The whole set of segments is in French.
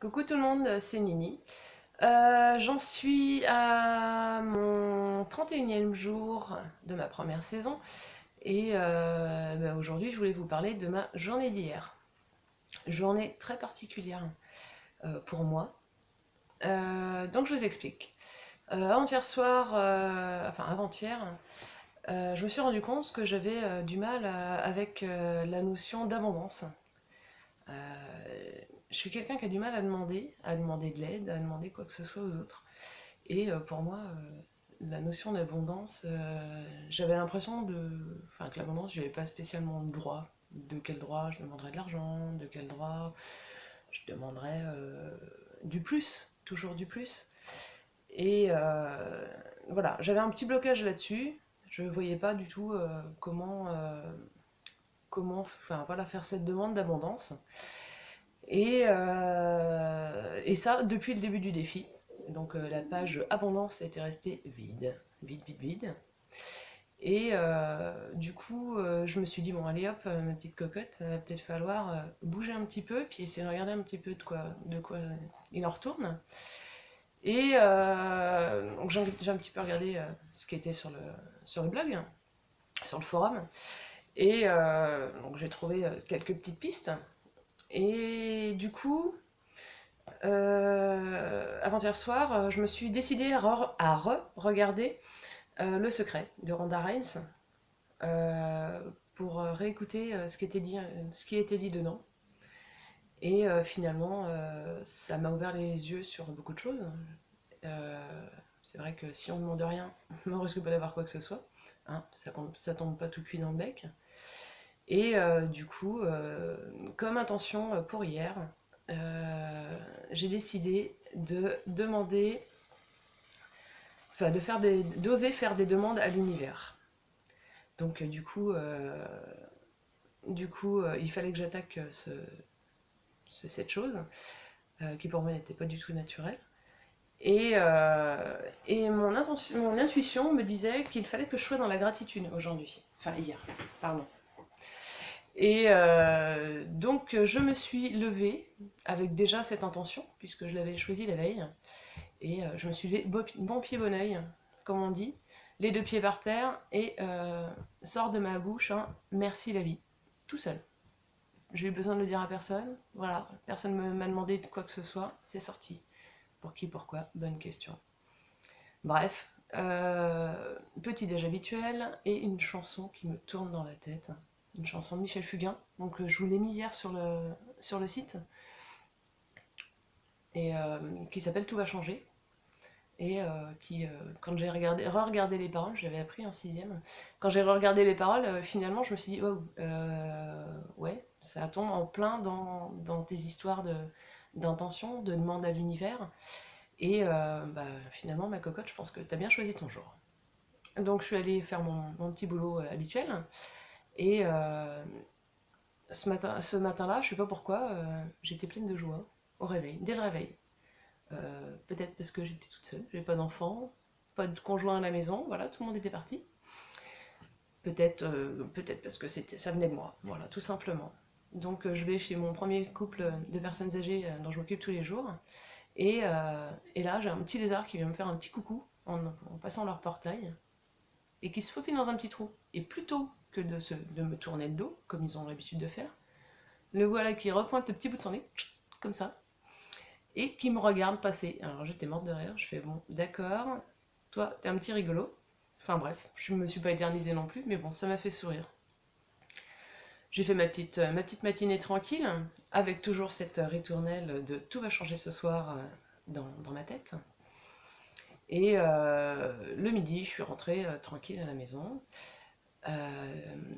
Coucou tout le monde, c'est Nini. J'en suis à mon 31e jour de ma première saison et aujourd'hui je voulais vous parler de ma journée d'hier. Journée très particulière pour moi. Donc je vous explique. Avant-hier soir, enfin avant-hier, je me suis rendu compte que j'avais du mal avec la notion d'abondance. Je suis quelqu'un qui a du mal à demander de l'aide, à demander quoi que ce soit aux autres. Et pour moi, la notion d'abondance, j'avais l'impression enfin, que l'abondance, je n'avais pas spécialement le droit. De quel droit je demanderais de l'argent, de quel droit je demanderais du plus, toujours du plus. Et voilà, j'avais un petit blocage là-dessus. Je ne voyais pas du tout comment enfin, voilà, faire cette demande d'abondance. Et ça, depuis le début du défi. Donc la page abondance était restée vide, vide, vide, vide. Et du coup, je me suis dit, bon, allez hop, ma petite cocotte, va peut-être falloir bouger un petit peu, puis essayer de regarder un petit peu de quoi il en retourne. Et donc j'ai un petit peu regardé ce qui était sur le blog, sur le forum. Et donc j'ai trouvé quelques petites pistes. Et du coup, avant-hier soir, je me suis décidée à re-regarder Le Secret de Rhonda Rhimes euh, pour réécouter ce qui était dit dedans. Et finalement, ça m'a ouvert les yeux sur beaucoup de choses. C'est vrai que si on ne demande rien, on risque pas d'avoir quoi que ce soit. Hein, ça tombe pas tout cuit dans le bec. Et du coup, comme intention pour hier, j'ai décidé de demander, enfin d'oser faire des demandes à l'univers. Donc il fallait que j'attaque cette chose, qui pour moi n'était pas du tout naturelle. Et mon intuition me disait qu'il fallait que je sois dans la gratitude aujourd'hui. Enfin hier, pardon. Et donc je me suis levée avec déjà cette intention, puisque je l'avais choisie la veille. Et je me suis levée bon pied, bon oeil, comme on dit, les deux pieds par terre, et sort de ma bouche un merci la vie, tout seul. J'ai eu besoin de le dire à personne, voilà, personne ne m'a demandé de quoi que ce soit, c'est sorti. Pour qui, pourquoi, bonne question. Bref, petit déj habituel et une chanson qui me tourne dans la tête. Une chanson de Michel Fugain. Donc je vous l'ai mis hier sur le site. Et qui s'appelle Tout va changer. Et quand j'ai re-regardé les paroles, j'avais appris en sixième. Quand j'ai re-regardé les paroles, finalement, je me suis dit, oh, ouais, ça tombe en plein dans tes histoires d'intention, de demande à l'univers. Et finalement, ma cocotte, je pense que t'as bien choisi ton jour. Donc je suis allée faire mon petit boulot habituel. Et ce matin-là, je sais pas pourquoi, j'étais pleine de joie au réveil, dès le réveil. Peut-être parce que j'étais toute seule, j'avais pas d'enfant, pas de conjoint à la maison, voilà, tout le monde était parti. Peut-être parce que ça venait de moi, voilà, tout simplement. Donc je vais chez mon premier couple de personnes âgées dont je m'occupe tous les jours. Et là, j'ai un petit lézard qui vient me faire un petit coucou en passant leur portail et qui se faufile dans un petit trou. Et plutôt que de me tourner le dos, comme ils ont l'habitude de faire, le voilà qui repointe le petit bout de son nez, comme ça, et qui me regarde passer. Alors j'étais morte de rire, je fais bon, d'accord, toi t'es un petit rigolo. Enfin bref, je me suis pas éternisée non plus, mais bon, ça m'a fait sourire. J'ai fait ma petite matinée tranquille, avec toujours cette ritournelle de tout va changer ce soir dans ma tête. Et le midi, je suis rentrée tranquille à la maison.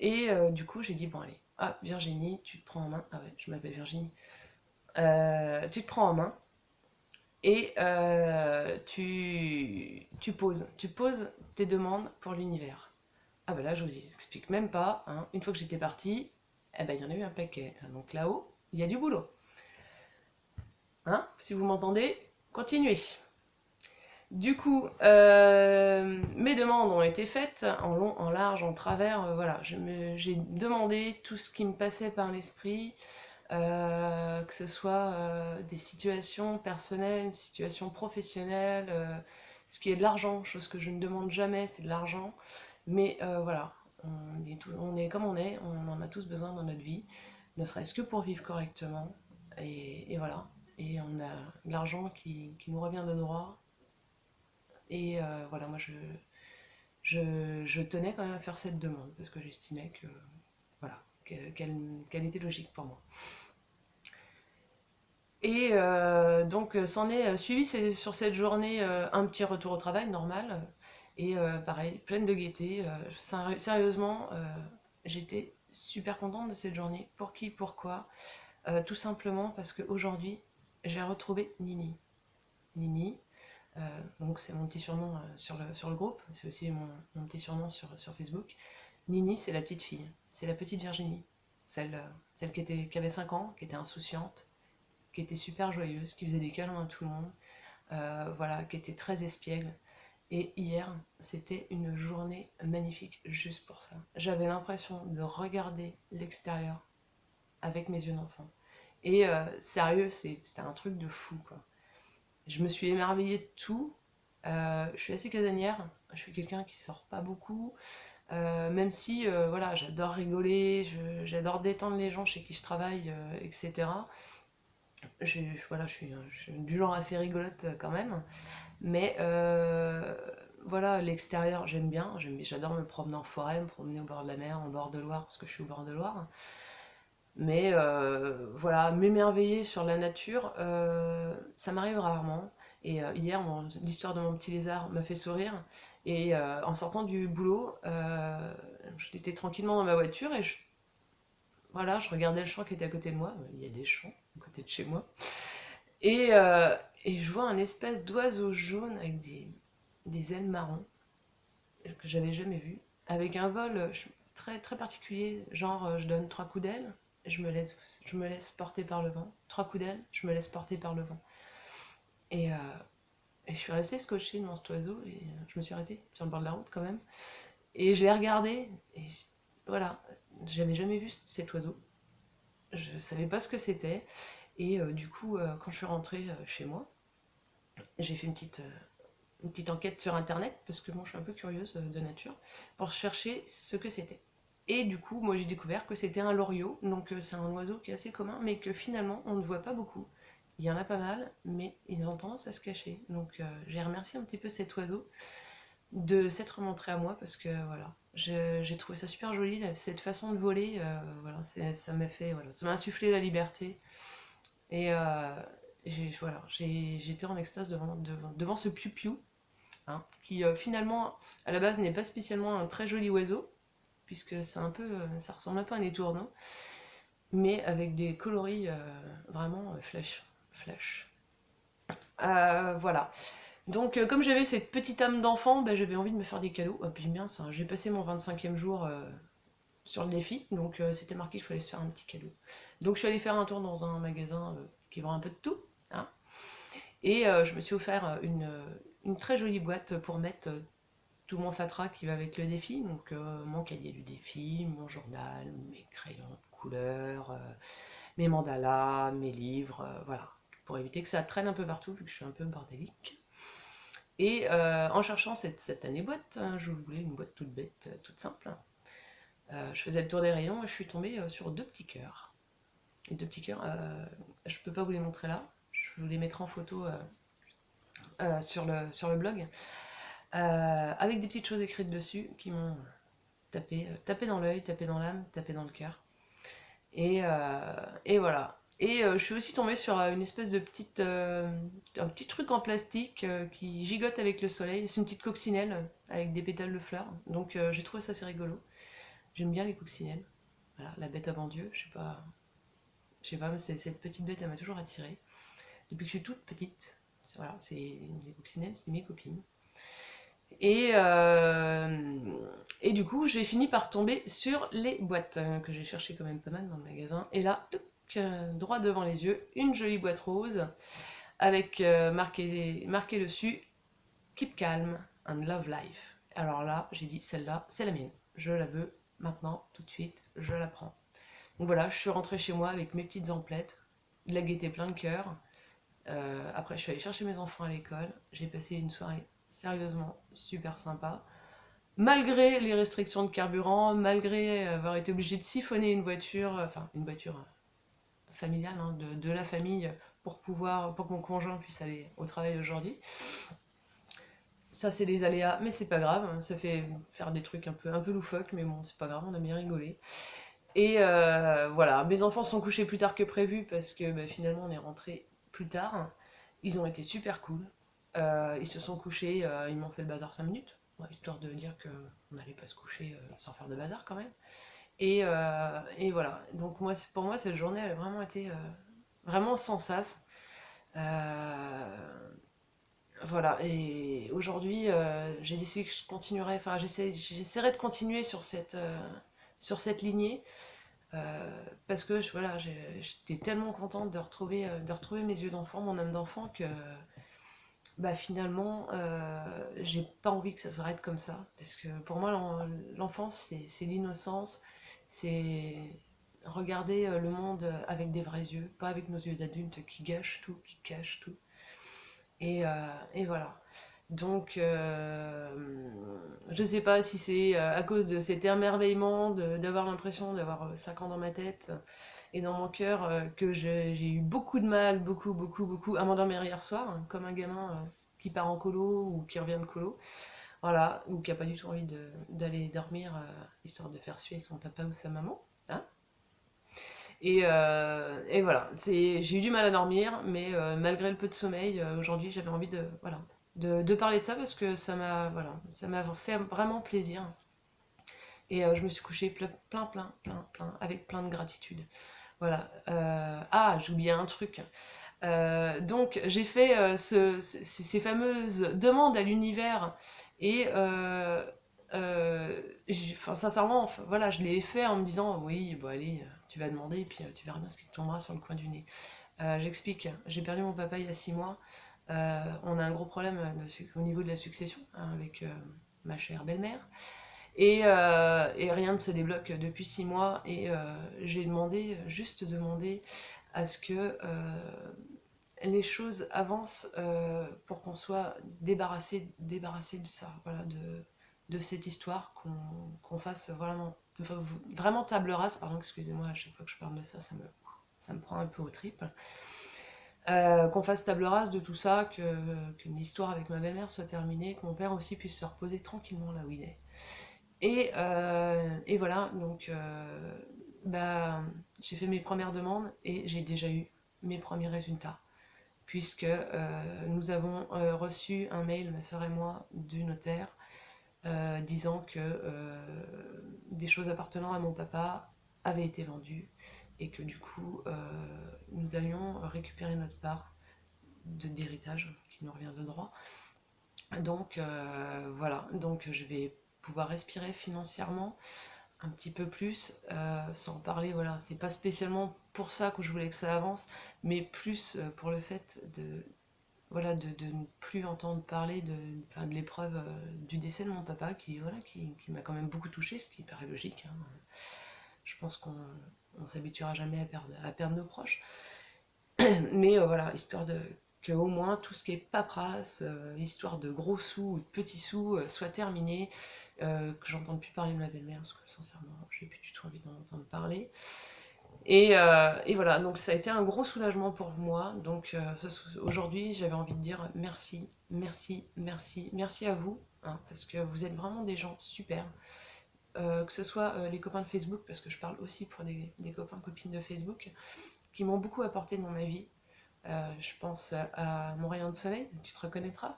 Et du coup, j'ai dit, bon allez, ah Virginie, tu te prends en main. Ah ouais, je m'appelle Virginie. Tu te prends en main et tu poses tes demandes pour l'univers. Ah ben là, je vous explique même pas. Hein. Une fois que j'étais partie, eh ben, il y en a eu un paquet. Donc là-haut, il y a du boulot. Hein, si vous m'entendez, continuez. Du coup, mes demandes ont été faites en long, en large, en travers. Voilà, j'ai demandé tout ce qui me passait par l'esprit. que ce soit des situations personnelles, situations professionnelles, ce qui est de l'argent, chose que je ne demande jamais, c'est de l'argent. Mais voilà, on est comme on en a tous besoin dans notre vie, ne serait-ce que pour vivre correctement. Et voilà, et on a de l'argent qui nous revient de droit. Et voilà, moi je tenais quand même à faire cette demande parce que j'estimais que voilà, qu'elle était logique pour moi. Et donc s'en est suivi sur cette journée un petit retour au travail normal. Et pareil, pleine de gaieté. Sérieusement, j'étais super contente de cette journée. Pour qui, pourquoi? Tout simplement parce qu'aujourd'hui, j'ai retrouvé Nini. Nini, donc c'est mon petit surnom sur le groupe, c'est aussi mon petit surnom sur Facebook. Nini, c'est la petite fille, c'est la petite Virginie, celle qui avait 5 ans, qui était insouciante, qui était super joyeuse, qui faisait des câlins à tout le monde, voilà, qui était très espiègle. Et hier, c'était une journée magnifique juste pour ça. J'avais l'impression de regarder l'extérieur avec mes yeux d'enfant. Et sérieux, c'était un truc de fou, quoi. Je me suis émerveillée de tout. Je suis assez casanière, je suis quelqu'un qui sort pas beaucoup, même si voilà, j'adore rigoler, j'adore détendre les gens chez qui je travaille, etc. Voilà, je suis du genre assez rigolote quand même, mais voilà, l'extérieur j'aime bien, j'adore me promener en forêt, me promener au bord de la mer, en bord de Loire, parce que je suis au bord de Loire. Mais voilà, m'émerveiller sur la nature, ça m'arrive rarement. Et hier, l'histoire de mon petit lézard m'a fait sourire. Et en sortant du boulot, j'étais tranquillement dans ma voiture et voilà, je regardais le champ qui était à côté de moi. Il y a des champs à côté de chez moi. Et, euh, et je vois un espèce d'oiseau jaune avec des ailes marron que j'avais jamais vu, avec un vol très, très particulier, genre je donne 3 coups d'aile, je me laisse porter par le vent, 3 coups d'aile, je me laisse porter par le vent. Et, euh, et je suis restée scotchée devant cet oiseau, et je me suis arrêtée sur le bord de la route quand même, et je l'ai regardé, et voilà, j'avais jamais vu cet oiseau, je savais pas ce que c'était, et du coup, quand je suis rentrée chez moi, j'ai fait une petite enquête sur internet, parce que moi je suis un peu curieuse de nature, pour chercher ce que c'était. Et du coup, moi j'ai découvert que c'était un loriot, donc c'est un oiseau qui est assez commun, mais que finalement on ne voit pas beaucoup. Il y en a pas mal, mais ils ont tendance à se cacher. Donc j'ai remercié un petit peu cet oiseau de s'être montré à moi, parce que voilà, j'ai trouvé ça super joli, cette façon de voler, voilà, ça m'a fait, voilà, ça m'a insufflé la liberté. Et voilà, j'étais en extase devant ce piou-piou, hein, qui finalement à la base n'est pas spécialement un très joli oiseau, puisque ça ressemble un peu à un étourneau, mais avec des coloris vraiment flash. Voilà. Donc comme j'avais cette petite âme d'enfant, bah, j'avais envie de me faire des cadeaux. Et puis bien ça, j'ai passé mon 25e jour sur le défi, donc c'était marqué qu'il fallait se faire un petit cadeau. Donc je suis allée faire un tour dans un magasin qui vend un peu de tout, hein, et je me suis offert une très jolie boîte pour mettre tout mon fatras qui va avec le défi, donc mon cahier du défi, mon journal, mes crayons de couleur, mes mandalas, mes livres, voilà, pour éviter que ça traîne un peu partout vu que je suis un peu bordélique. Et en cherchant cette année boîte, je voulais une boîte toute bête, toute simple. Je faisais le tour des rayons et je suis tombée sur 2 petits cœurs. Les 2 petits cœurs, je peux pas vous les montrer là, je vous les mettrai en photo sur le blog, avec des petites choses écrites dessus qui m'ont tapé dans l'œil, tapé dans l'âme, tapé dans le cœur. Et voilà. Et je suis aussi tombée sur une espèce de un petit truc en plastique qui gigote avec le soleil. C'est une petite coccinelle avec des pétales de fleurs. Donc j'ai trouvé ça assez rigolo. J'aime bien les coccinelles. Voilà, la bête avant Dieu, je sais pas, mais cette petite bête, elle m'a toujours attirée. Depuis que je suis toute petite. Voilà, c'est des coccinelles, c'est mes copines. Et, euh, et du coup, j'ai fini par tomber sur les boîtes que j'ai cherché quand même pas mal dans le magasin. Et là, toc, droit devant les yeux, une jolie boîte rose avec marqué dessus Keep calm and love life. Alors là, j'ai dit celle-là, c'est la mienne. Je la veux maintenant, tout de suite, je la prends. Donc voilà, je suis rentrée chez moi avec mes petites emplettes, de la gaieté plein de cœur. Après, je suis allée chercher mes enfants à l'école. J'ai passé une soirée sérieusement super sympa. Malgré les restrictions de carburant, malgré avoir été obligée de siphonner une voiture, enfin une voiture familiale, hein, de la famille, pour que mon conjoint puisse aller au travail aujourd'hui. Ça, c'est des aléas, mais c'est pas grave. Ça fait faire des trucs un peu loufoques, mais bon, c'est pas grave, on a bien rigolé. Et voilà, mes enfants sont couchés plus tard que prévu parce que bah, finalement, on est rentré plus tard. Ils ont été super cool. Ils se sont couchés, ils m'ont fait le bazar 5 minutes, ouais, histoire de dire qu'on n'allait pas se coucher sans faire de bazar quand même. Et voilà, donc moi, pour moi, cette journée, elle a vraiment été vraiment sans sas. Euh, voilà, et aujourd'hui, j'ai décidé que je continuerai, enfin, j'essaierai de continuer sur cette lignée, parce que voilà, j'étais tellement contente de retrouver mes yeux d'enfant, mon âme d'enfant, que bah, finalement, j'ai pas envie que ça s'arrête comme ça. Parce que pour moi, l'enfance, c'est l'innocence, c'est regarder le monde avec des vrais yeux, pas avec nos yeux d'adultes qui gâchent tout, qui cachent tout. Et voilà. Donc, je sais pas si c'est à cause de cet émerveillement, d'avoir l'impression d'avoir 5 ans dans ma tête et dans mon cœur, que j'ai eu beaucoup de mal, beaucoup, à m'endormir hier soir, hein, comme un gamin qui part en colo ou qui revient de colo, voilà, ou qui a pas du tout envie d'aller dormir, histoire de faire suer son papa ou sa maman, hein. Et voilà, j'ai eu du mal à dormir, mais malgré le peu de sommeil, aujourd'hui j'avais envie voilà, de parler de ça parce que voilà, ça m'a fait vraiment plaisir. Et je me suis couchée plein, avec plein de gratitude. Voilà. Ah, j'ai oublié un truc. Donc j'ai fait ces fameuses demandes à l'univers et enfin, sincèrement, enfin, voilà, je l'ai fait en me disant oui, bon allez, tu vas demander et puis tu verras bien ce qui te tombera sur le coin du nez. J'explique, j'ai perdu mon papa il y a 6 mois. On a un gros problème au niveau de la succession, hein, avec ma chère belle-mère. Et rien ne se débloque depuis 6 mois. Et j'ai juste demandé à ce que les choses avancent pour qu'on soit débarrassé de ça, voilà, de cette histoire, qu'on fasse vraiment table rase, pardon, excusez-moi, à chaque fois que je parle de ça, ça me prend un peu aux tripes. Qu'on fasse table rase de tout ça, qu'une histoire avec ma belle-mère soit terminée, que mon père aussi puisse se reposer tranquillement là où il est. Et voilà, donc bah, j'ai fait mes premières demandes et j'ai déjà eu mes premiers résultats, puisque nous avons reçu un mail, ma soeur et moi, du notaire, disant que des choses appartenant à mon papa avaient été vendues et que du coup nous allions récupérer notre part d'héritage qui nous revient de droit. Donc voilà, donc je vais pouvoir respirer financièrement un petit peu plus, sans parler, voilà, c'est pas spécialement pour ça que je voulais que ça avance, mais plus pour le fait voilà, de ne plus entendre parler enfin, de l'épreuve du décès de mon papa, voilà, qui m'a quand même beaucoup touchée, ce qui paraît logique, hein. Je pense qu'on s'habituera jamais à perdre nos proches. Mais voilà, histoire que au moins tout ce qui est paperasse, histoire de gros sous ou de petits sous soit terminé, que j'entende plus parler de ma belle-mère, parce que sincèrement, j'ai plus du tout envie d'en entendre parler. Et voilà, donc ça a été un gros soulagement pour moi. Donc aujourd'hui, j'avais envie de dire merci à vous, hein, parce que vous êtes vraiment des gens super. Que ce soit les copains de Facebook, parce que je parle aussi pour des copains, copines de Facebook, qui m'ont beaucoup apporté dans ma vie. Je pense à Mon Rayon de Soleil, tu te reconnaîtras.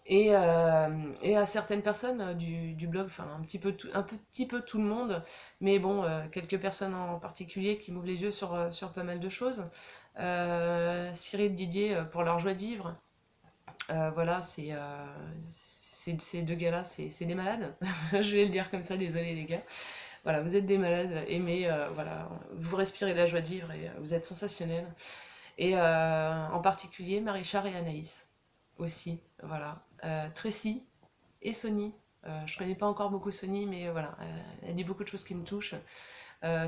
Et à certaines personnes du blog, enfin un petit peu tout le monde, mais bon, quelques personnes en particulier qui m'ouvrent les yeux sur pas mal de choses. Cyril, Didier, pour leur joie de vivre. Voilà, ces deux gars-là, c'est des malades. Je vais le dire comme ça, désolé les gars. Voilà, vous êtes des malades, aimez, voilà, vous respirez la joie de vivre et vous êtes sensationnels. Et en particulier Marie-Char et Anaïs aussi, voilà. Tracy et Sony. Je connais pas encore beaucoup Sony, mais voilà, elle dit beaucoup de choses qui me touchent.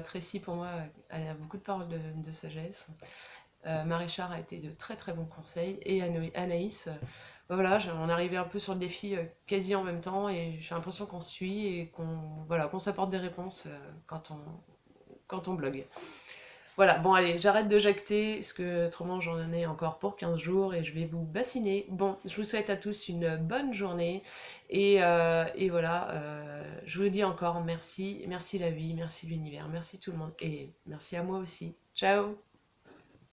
Tracy, pour moi, elle a beaucoup de paroles de sagesse. Marie-Char a été de très très bons conseils. Et Anaïs, voilà, on arrivait un peu sur le défi quasi en même temps et j'ai l'impression qu'on se suit et qu'on s'apporte des réponses quand on blogue. Voilà, bon allez, j'arrête de jacter, parce que autrement j'en ai encore pour 15 jours et je vais vous bassiner. Bon, je vous souhaite à tous une bonne journée et voilà, je vous dis encore merci, merci la vie, merci l'univers, merci tout le monde et merci à moi aussi. Ciao!